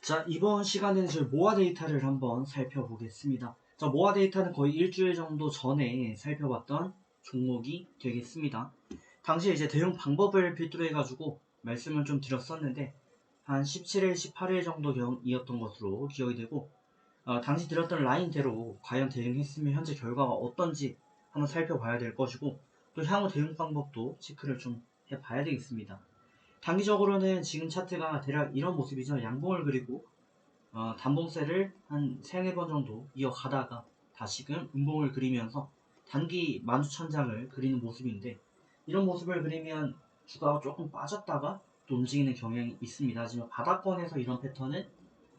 자, 이번 시간에는 저희 모아 데이터를 한번 살펴보겠습니다. 자, 모아 데이터는 거의 일주일 정도 전에 살펴봤던 종목이 되겠습니다. 당시에 이제 대응 방법을 필두로 해가지고 말씀을 좀 드렸었는데 한 17일, 18일 정도경이었던 것으로 기억이 되고 당시 드렸던 라인대로 과연 대응했으면 현재 결과가 어떤지 한번 살펴봐야 될 것이고 또 향후 대응 방법도 체크를 좀 해봐야 되겠습니다. 단기적으로는 지금 차트가 대략 이런 모습이죠. 양봉을 그리고 단봉세를 한 3, 4번 정도 이어가다가 다시금 음봉을 그리면서 단기 만주천장을 그리는 모습인데 이런 모습을 그리면 주가가 조금 빠졌다가 또 움직이는 경향이 있습니다. 하지만 바닥권에서 이런 패턴은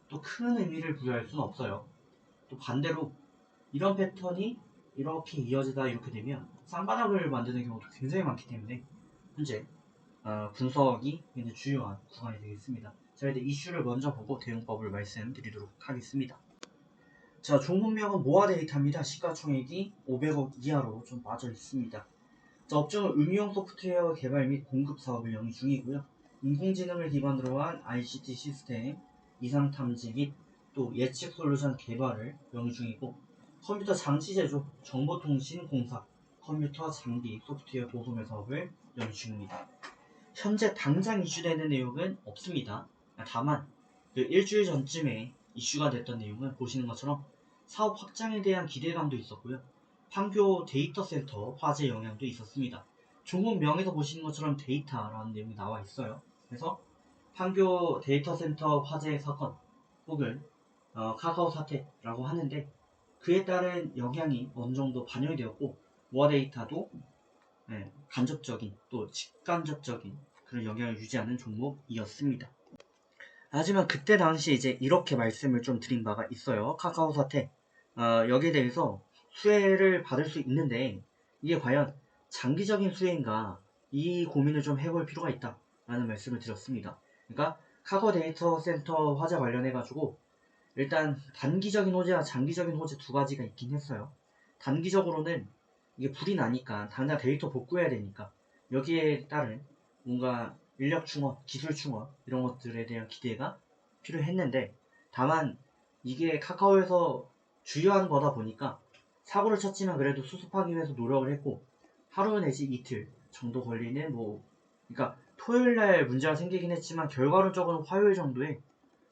또 큰 의미를 부여할 수는 없어요. 또 반대로 이런 패턴이 이렇게 이어지다 이렇게 되면 쌍바닥을 만드는 경우도 굉장히 많기 때문에 현재 분석이 굉장히 중요한 구간이 되겠습니다. 자, 이제 이슈를 먼저 보고 대응법을 말씀드리도록 하겠습니다. 자, 종목명은 모아 데이터입니다. 시가총액이 500억 이하로 좀 빠져 있습니다. 자, 업종은 응용 소프트웨어 개발 및 공급 사업을 영위 중이고요. 인공지능을 기반으로 한 ICT 시스템, 이상 탐지 및 또 예측 솔루션 개발을 영위 중이고 컴퓨터 장치 제조, 정보통신 공사, 컴퓨터 장비, 소프트웨어 보소매 사업을 영위 중입니다. 현재 당장 이슈되는 내용은 없습니다. 다만 그 일주일 전쯤에 이슈가 됐던 내용은 보시는 것처럼 사업 확장에 대한 기대감도 있었고요. 판교 데이터 센터 화재 영향도 있었습니다. 종목명에서 보시는 것처럼 데이터라는 내용이 나와 있어요. 그래서 판교 데이터 센터 화재 사건 혹은 카카오 사태라고 하는데 그에 따른 영향이 어느 정도 반영이 되었고 모아데이터도 간접적인 또 직간접적인 그런 영향을 유지하는 종목이었습니다. 하지만 그때 당시 이제 이렇게 말씀을 좀 드린 바가 있어요. 카카오 사태 여기에 대해서 수혜를 받을 수 있는데 이게 과연 장기적인 수혜인가 이 고민을 좀 해볼 필요가 있다 라는 말씀을 드렸습니다. 그러니까 카카오 데이터 센터 화재 관련해 가지고 일단 단기적인 호재와 장기적인 호재 두 가지가 있긴 했어요. 단기적으로는 이게 불이 나니까 당장 데이터 복구해야 되니까 여기에 따른 뭔가 인력 충원, 기술 충원 이런 것들에 대한 기대가 필요했는데 다만 이게 카카오에서 주요한 거다 보니까 사고를 쳤지만 그래도 수습하기 위해서 노력을 했고 하루 내지 이틀 정도 걸리는 그러니까 토요일날 문제가 생기긴 했지만 결과론적으로는 화요일 정도에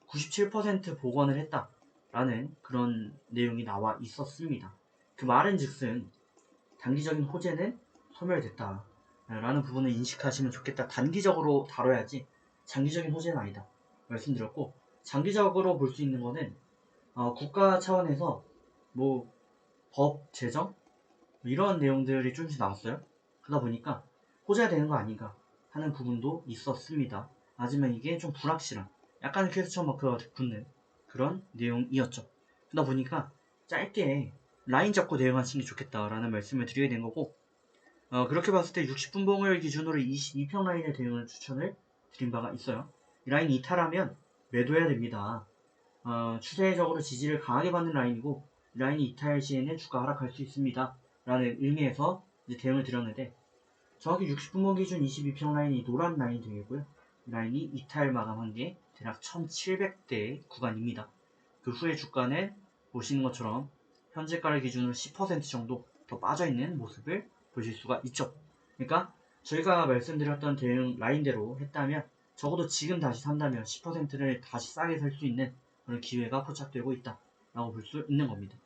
97% 복원을 했다라는 그런 내용이 나와 있었습니다. 그 말은 즉슨 단기적인 호재는 소멸됐다 라는 부분을 인식하시면 좋겠다. 단기적으로 다뤄야지 장기적인 호재는 아니다 말씀드렸고 장기적으로 볼 수 있는 거는 국가 차원에서 법, 재정 이런 내용들이 조금씩 나왔어요. 그러다 보니까 호재가 되는 거 아닌가 하는 부분도 있었습니다. 하지만 이게 좀 불확실한 약간 퀘스천 마크가 붙는 그런 내용이었죠. 그러다 보니까 짧게 라인 잡고 대응하시는 게 좋겠다라는 말씀을 드리게 된 거고 그렇게 봤을 때 60분봉을 기준으로 22평 라인의 대응을 추천을 드린 바가 있어요. 이 라인 이탈하면 매도해야 됩니다. 추세적으로 지지를 강하게 받는 라인이고 라인이 이탈 시에는 주가 하락할 수 있습니다. 라는 의미에서 이제 대응을 드렸는데 정확히 60분봉 기준 22평 라인이 노란 라인 등이고요. 라인이 이탈 마감한 게 대략 1700대 구간입니다. 그 후에 주가는 보시는 것처럼 현재가를 기준으로 10% 정도 더 빠져있는 모습을 보실 수가 있죠. 그러니까 저희가 말씀드렸던 대응 라인대로 했다면 적어도 지금 다시 산다면 10%를 다시 싸게 살 수 있는 그런 기회가 포착되고 있다 라고 볼 수 있는 겁니다.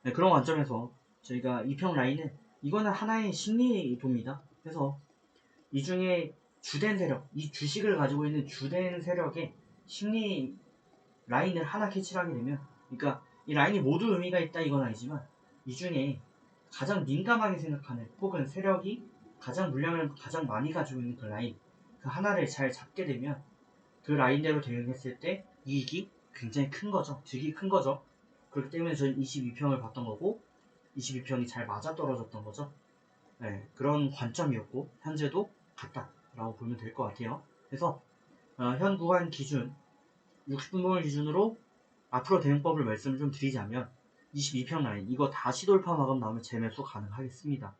네, 그런 관점에서 저희가 2평 라인은 이거는 하나의 심리도입니다. 그래서 이 중에 주된 세력, 이 주식을 가지고 있는 주된 세력의 심리 라인을 하나 캐치를 하게 되면 그러니까 이 라인이 모두 의미가 있다 이건 아니지만 이 중에 가장 민감하게 생각하는 혹은 세력이 가장 물량을 가장 많이 가지고 있는 그 라인 그 하나를 잘 잡게 되면 그 라인대로 대응했을 때 이익이 굉장히 큰 거죠. 득이 큰 거죠. 그렇기 때문에 저는 22평을 봤던 거고 22평이 잘 맞아떨어졌던 거죠. 네, 그런 관점이었고 현재도 같다라고 보면 될 것 같아요. 그래서 현 구간 기준 60분봉을 기준으로 앞으로 대응법을 말씀을 좀 드리자면 22평 라인 이거 다시 돌파 마감 나오면 재매수 가능하겠습니다.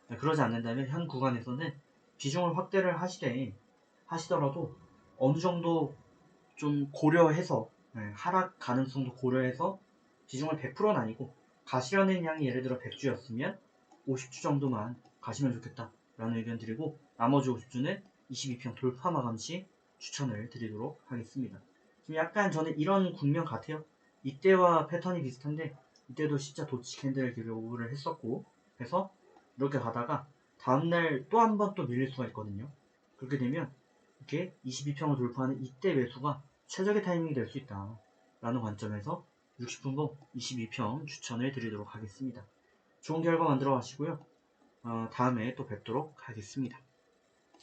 네, 그러지 않는다면 현 구간에서는 비중을 확대를 하시더라도 어느 정도 좀 고려해서 하락 가능성도 고려해서 비중을 100%는 아니고 가시려는 양이 예를 들어 100주였으면 50주 정도만 가시면 좋겠다 라는 의견 드리고, 나머지 50주는 22평 돌파 마감 시 추천을 드리도록 하겠습니다. 지금 약간 저는 이런 국면 같아요. 이때와 패턴이 비슷한데, 이때도 진짜 도치 캔들을 기록을 했었고, 그래서 이렇게 가다가 다음날 또 한 번 또 밀릴 수가 있거든요. 그렇게 되면 이렇게 22평을 돌파하는 이때 매수가 최적의 타이밍이 될 수 있다 라는 관점에서 60분봉 22평 추천을 드리도록 하겠습니다. 좋은 결과 만들어 가시고요. 다음에 또 뵙도록 하겠습니다.